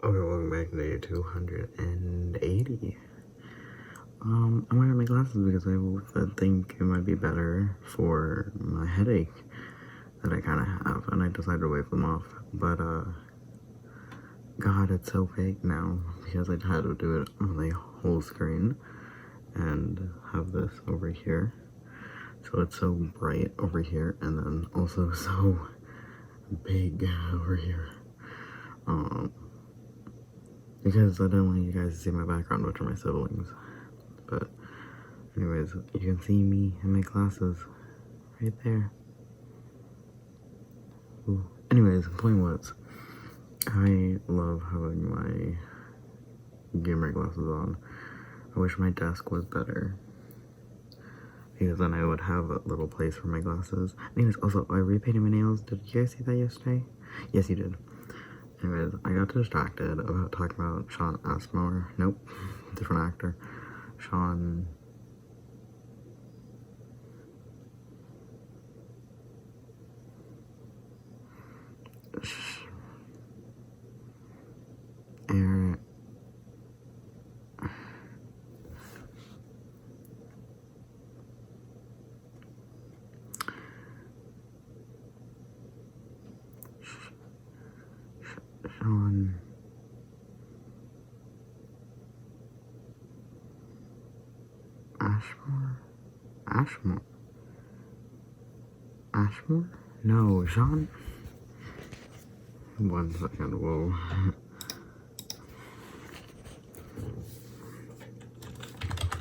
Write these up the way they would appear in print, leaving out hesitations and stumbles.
Okay, welcome back to day 280. I'm wearing my glasses because I think it might be better for my headache that I kind of have, and I decided to wipe them off. But, God, it's so fake now because I had to do it on the whole screen and have this over here. So it's so bright over here and then also so big over here. Because I don't want you guys to see my background, which are my siblings. But anyways, you can see me in my glasses right there. Ooh. Anyways, the point was, I love having my gamer glasses on. I wish my desk was better, because then I would have a little place for my glasses. Anyways, also, I repainted my nails. Did you guys see that yesterday? Yes, you did. Anyways, I got distracted about talking about Sean Asmore. Nope, different actor. Sean... Aaron... Sean... Ashmore? Ashmore? No, Sean... One second, whoa.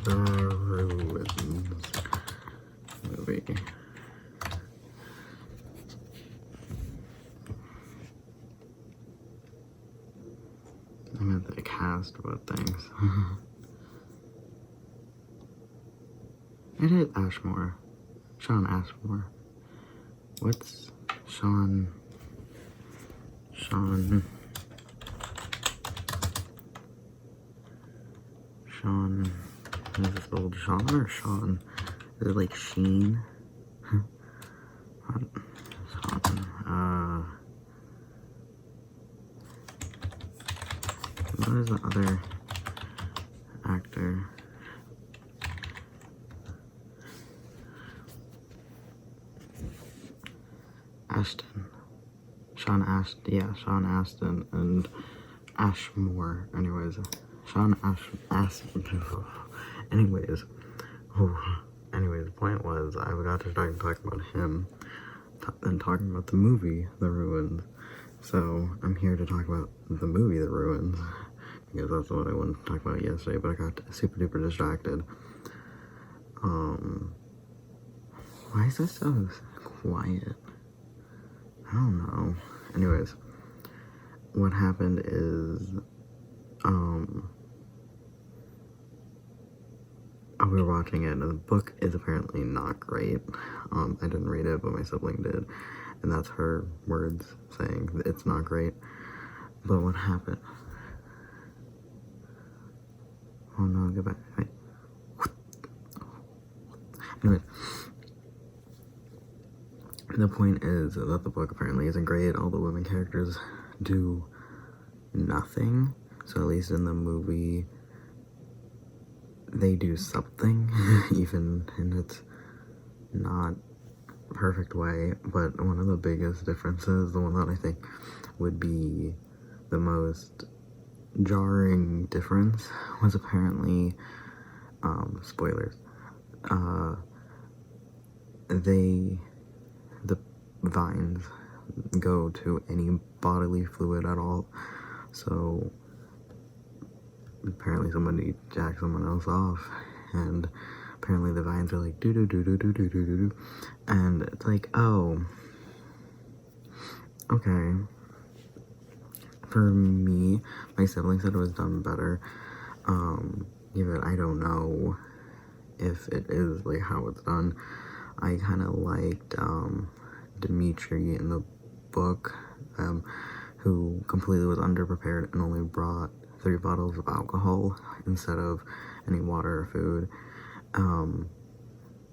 The Ruins movie. I meant the cast, but thanks. It is Ashmore. Sean Ashmore. What's Sean... is it spelled Sean or Sean? Is it like Sheen? Sean, what is the other actor? Ashton. Sean Astin and Ashmore. Anyways, anyways, the point was, I got to start talking about him and talking about the movie, The Ruins. So, I'm here to talk about the movie, The Ruins, because that's what I wanted to talk about yesterday, but I got super duper distracted. Why is this so quiet? I don't know. Anyways, what happened is, we were watching it, and the book is apparently not great. I didn't read it, but my sibling did, and that's her words saying that it's not great. But what happened? Oh no, get back. Wait. Anyways, the point is that the book apparently isn't great. All the women characters do nothing. So at least in the movie, they do something, even in its not perfect way. But one of the biggest differences, the one that I think would be the most jarring difference, was apparently, spoilers, the vines go to any bodily fluid at all. So apparently somebody jacked someone else off, and apparently the vines are like do do do do do do do do, and it's like, oh, okay. For me, my sibling said it was done better. Even I don't know if it is like how it's done. I kind of liked Dimitri in the book, who completely was underprepared and only brought 3 bottles of alcohol instead of any water or food.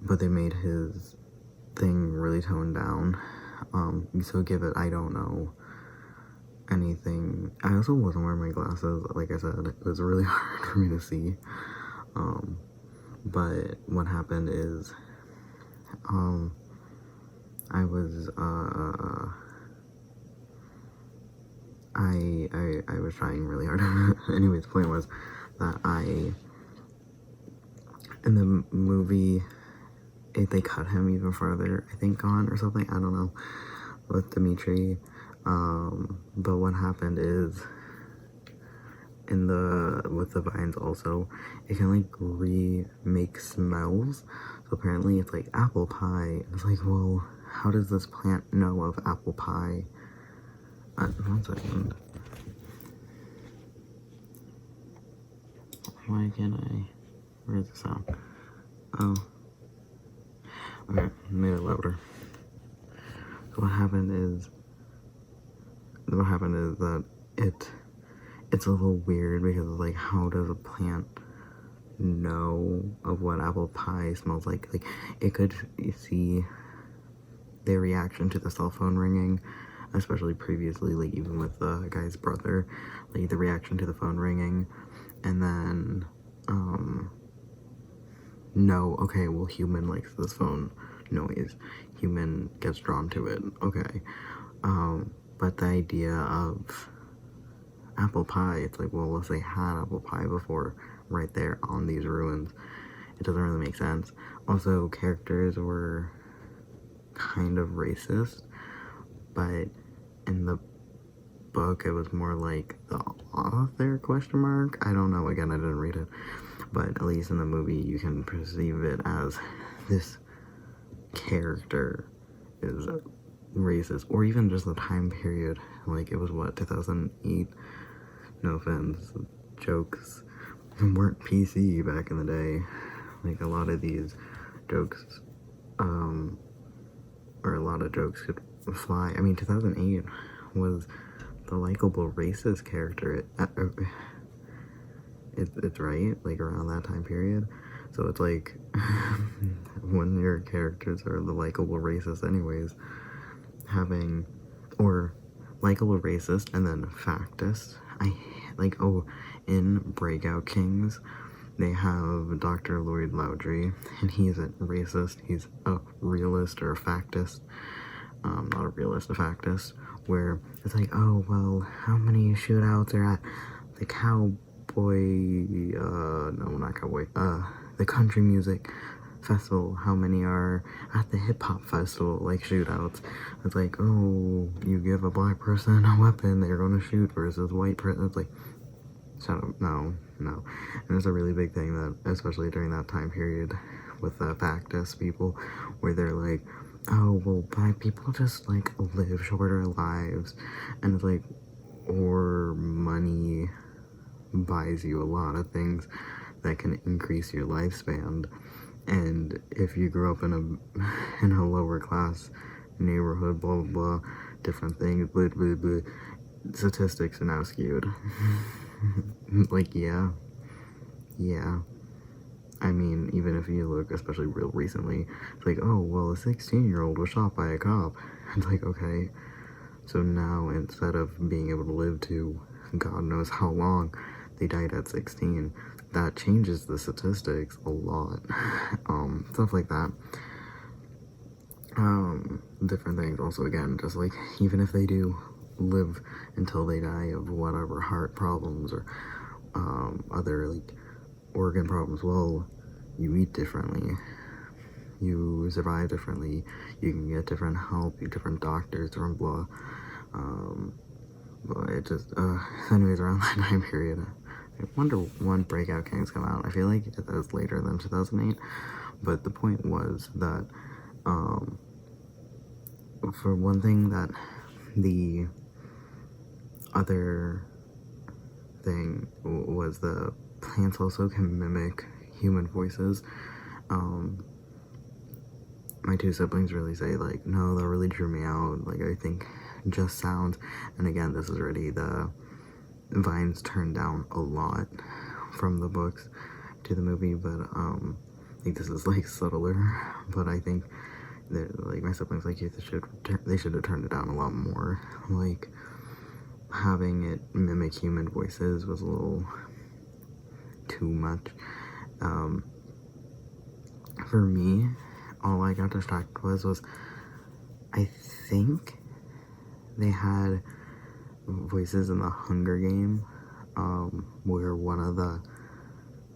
But they made his thing really toned down. So give it, I don't know, anything. I also wasn't wearing my glasses. Like I said, it was really hard for me to see. But what happened is, I was, I was trying really hard. Anyways, the point was that in the movie, they cut him even further, I think, on or something, I don't know, with Dimitri. But what happened is, with the vines also, it can like remake smells. So apparently it's like apple pie. It's like, well, how does this plant know of apple pie? 1 second. Why can't I? Where's the sound? Oh. Okay, made it louder. So what happened is that it's a little weird because it's like, how does a plant know of what apple pie smells like? Like, it could see their reaction to the cell phone ringing, especially previously, like even with the guy's brother, like the reaction to the phone ringing, and then no, okay, well, human likes this phone noise, human gets drawn to it, okay. But the idea of apple pie, it's like, well, unless they had apple pie before, right there on these ruins, it doesn't really make sense. Also, characters were kind of racist, but in the book it was more like the author, question mark, I don't know, again, I didn't read it, but at least in the movie you can perceive it as this character is racist, or even just the time period, like it was what, 2008, no offense, jokes weren't PC back in the day, like a lot of these jokes, or a lot of jokes could fly. I mean, 2008 was the likable racist character, it's right, like around that time period, so it's like, when your characters are the likable racist anyways, having, or likable racist and then factist, like, oh, in Breakout Kings, they have Dr. Lloyd Loudry, and he's a racist, he's a realist or a factist, not a realist, a factist, where it's like, oh, well, how many shootouts are at the cowboy, no, not cowboy, the country music festival, how many are at the hip-hop festival, like shootouts. It's like, oh, you give a black person a weapon, they're gonna shoot, versus white person, it's like, shut up, no. And it's a really big thing that, especially during that time period with the factist people, where they're like, oh, well, black people just like live shorter lives, and it's like, or money buys you a lot of things that can increase your lifespan, and if you grew up in a lower class neighborhood, blah blah blah, different things, blah blah blah, statistics are now skewed. Like, yeah, I mean, even if you look, especially real recently, it's like, oh, well, a 16-year-old was shot by a cop. It's like, okay, so now instead of being able to live to God knows how long, they died at 16. That changes the statistics a lot. Stuff like that. Different things also, again, just like, even if they do live until they die of whatever heart problems or other like organ problems, well, you eat differently, you survive differently, you can get different help, different doctors, different blah, but it just, anyways, around that time period, I wonder when Breakout Kings come out. I feel like it was later than 2008, but the point was that, for one thing, that the other thing was the plants also can mimic human voices. My two siblings really say, like, no, that really drew me out. Like, I think just sounds, and again, this is already the vines turned down a lot from the books to the movie, but I think this is like subtler, but I think that, like, my siblings, like, they should have turned it down a lot more. Like, having it mimic human voices was a little too much. For me, all I got distracted was I think they had voices in the Hunger Game, where one of the,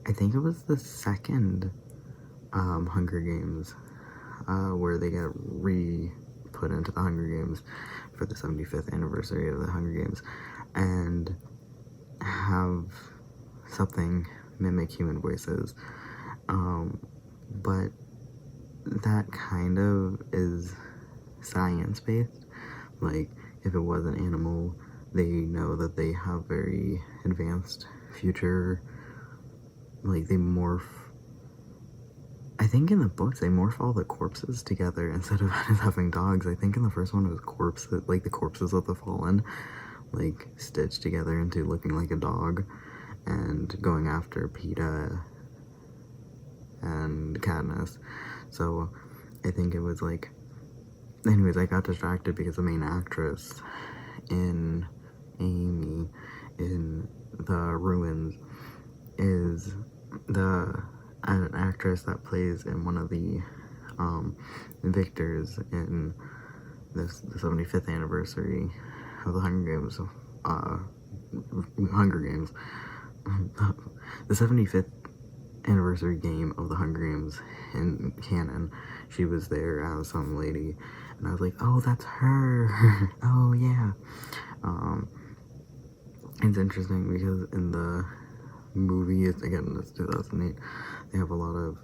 I think it was the second Hunger Games, where they get put into the Hunger Games for the 75th anniversary of the Hunger Games, and have something mimic human voices. But that kind of is science-based. Like, if it was an animal, they know that they have very advanced future, like, they morph. I think in the books, they morph all the corpses together instead of having dogs. I think in the first one, it was corpses, like, the corpses of the fallen, like, stitched together into looking like a dog, and going after PETA and Katniss. So, I think it was, like, anyways, I got distracted because the main actress in Amy in the Ruins is an actress that plays in one of the victors in the 75th anniversary of the Hunger Games. The 75th anniversary game of the Hunger Games in canon. She was there as some lady, and I was like, oh, that's her. Oh yeah. It's interesting because in the movie, again, it's 2008, they have a lot of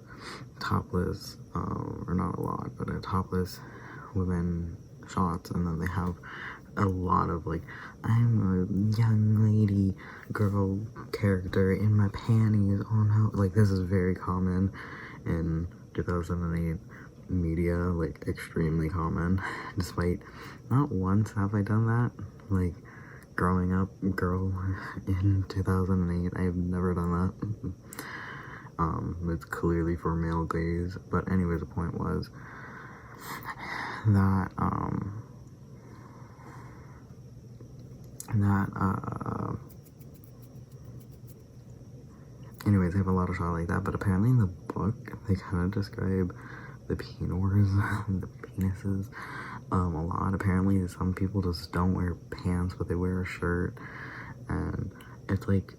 topless, or not a lot, but topless women shots, and then they have a lot of, like, I'm a young lady girl character in my panties, oh no, like, this is very common in 2008 media, like, extremely common, despite not once have I done that, like, growing up girl in 2008, I've never done that. It's clearly for male gaze, but anyways, the point was that, anyways, they have a lot of shots like that, but apparently in the book, they kind of describe the penors, the penises, a lot. Apparently, some people just don't wear pants, but they wear a shirt, and it's, like,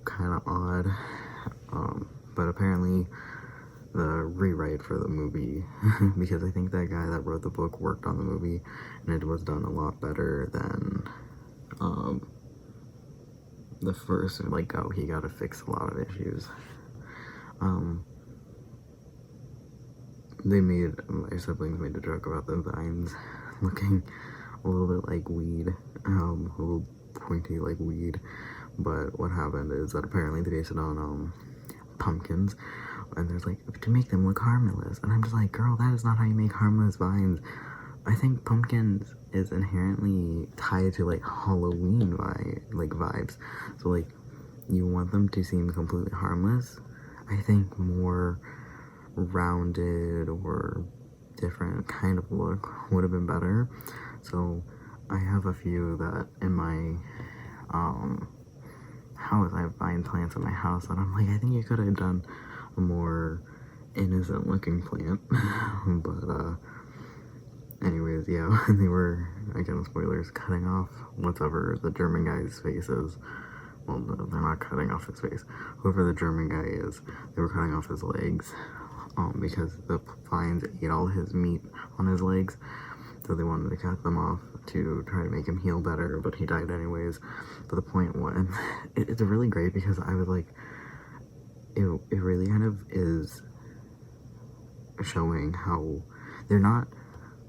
kind of odd, but apparently, the rewrite for the movie, because I think that guy that wrote the book worked on the movie, and it was done a lot better than, the first, like, oh, he got to fix a lot of issues. My siblings made a joke about the vines looking a little bit like weed, a little pointy like weed, but what happened is that apparently they based it on, pumpkins, and there's, like, to make them look harmless, and I'm just like, girl, that is not how you make harmless vines. I think pumpkins is inherently tied to, like, Halloween vibes, so, like, you want them to seem completely harmless. I think more rounded or different kind of look would have been better. So I have a few that in my house, I have vine plants in my house, and I'm like, I think you could have done a more innocent looking plant. But anyways, yeah, they were, again, spoilers, cutting off whatever the German guy's face is. Well, no, they're not cutting off his face. Whoever the German guy is, they were cutting off his legs, because the vines ate all his meat on his legs, so they wanted to cut them off to try to make him heal better, but he died anyways. But the point was, it's really great because I was like, it really kind of is showing how they're not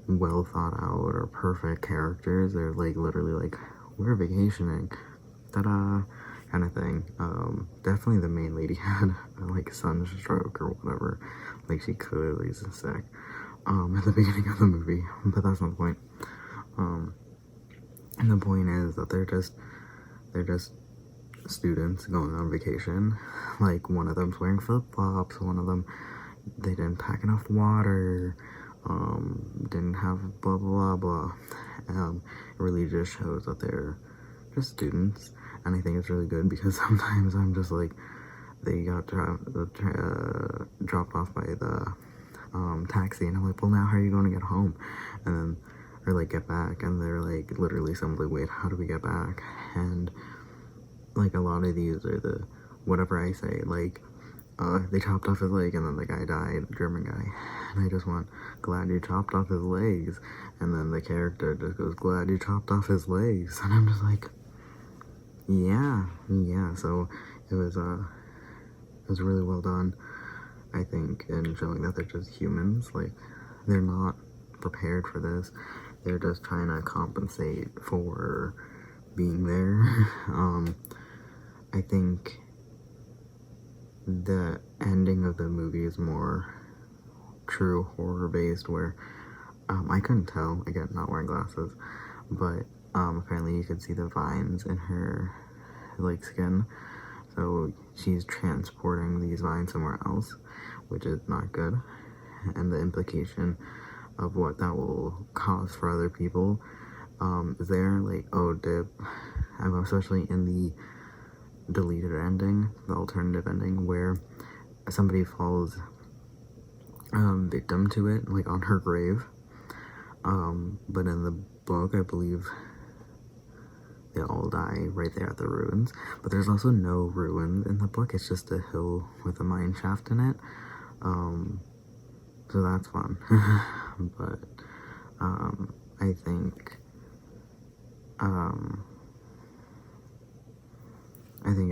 well thought out or perfect characters. They're, like, literally like, we're vacationing, ta-da, kind of thing. Definitely the main lady had, like, sunstroke or whatever, like, she clearly is sick, at the beginning of the movie, but that's not the point. And the point is that they're just students going on vacation. Like, one of them's wearing flip-flops, one of them, they didn't pack enough water, didn't have blah blah blah. It really just shows that they're just students, and I think it's really good because sometimes I'm just like, they got dropped off by the taxi, and I'm like, well, now how are you going to get home? And then, or like get back, and they're like, literally someone's like, wait, how do we get back? And like a lot of these are the whatever I say, like they chopped off his leg and then the guy died, the German guy, and I just went, glad you chopped off his legs, and then the character just goes, glad you chopped off his legs, and I'm just like, yeah, so it was really well done, I think, in showing that they're just humans, like, they're not prepared for this, they're just trying to compensate for being there. I think the ending of the movie is more true horror based, where I couldn't tell, again, not wearing glasses, but apparently you could see the vines in her like skin, so she's transporting these vines somewhere else, which is not good, and the implication of what that will cause for other people is there, like, oh, especially in the deleted ending, the alternative ending, where somebody falls victim to it, like on her grave, but in the book, I believe they all die right there at the ruins, but there's also no ruins in the book, it's just a hill with a mine shaft in it, so that's fun. But I think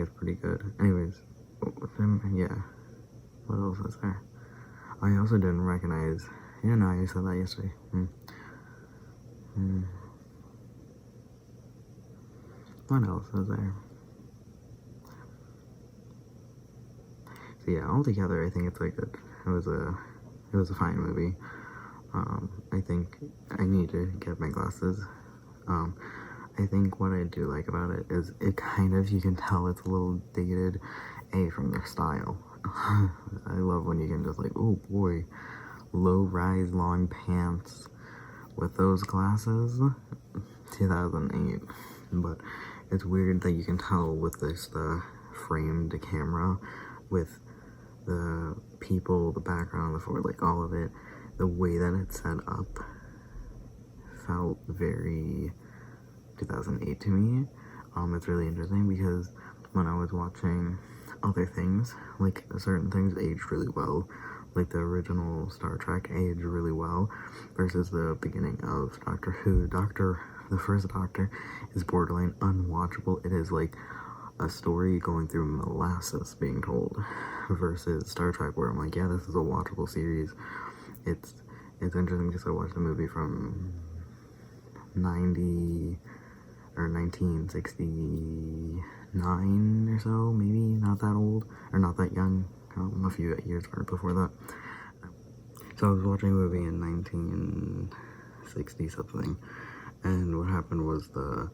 it's pretty good. Anyways, yeah, what else is there? I also didn't recognize, yeah, no, I said that yesterday. What else is there? So yeah, altogether, I think it's like it was a fine movie. I think I need to get my glasses. I think what I do like about it is it kind of, you can tell it's a little dated, from their style. I love when you can just like, oh boy, low-rise long pants with those glasses, 2008. But it's weird that you can tell with this, the framed camera, with the people, the background, the floor, like all of it, the way that it's set up felt very 2008 to me. It's really interesting because when I was watching other things, like certain things aged really well, like the original Star Trek aged really well, versus the beginning of Doctor Who. The first Doctor is borderline unwatchable. It is like a story going through molasses being told, versus Star Trek, where I'm like, yeah, this is a watchable series. It's interesting because I watched the movie from 1969 or so, maybe, not that old, or not that young, a few years before that. So I was watching a movie in 1960 something, and what happened was the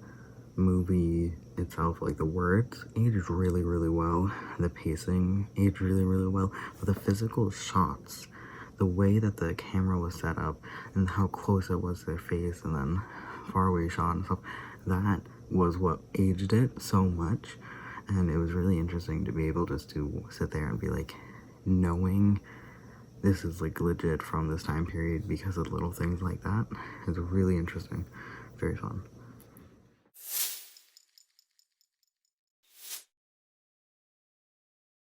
movie itself, like the words, aged really, really well, the pacing aged really, really well, but the physical shots, the way that the camera was set up, and how close it was to their face, and then far away shot and stuff, that was what aged it so much. And it was really interesting to be able just to sit there and be like, knowing this is like legit from this time period because of little things like that is really interesting, very fun.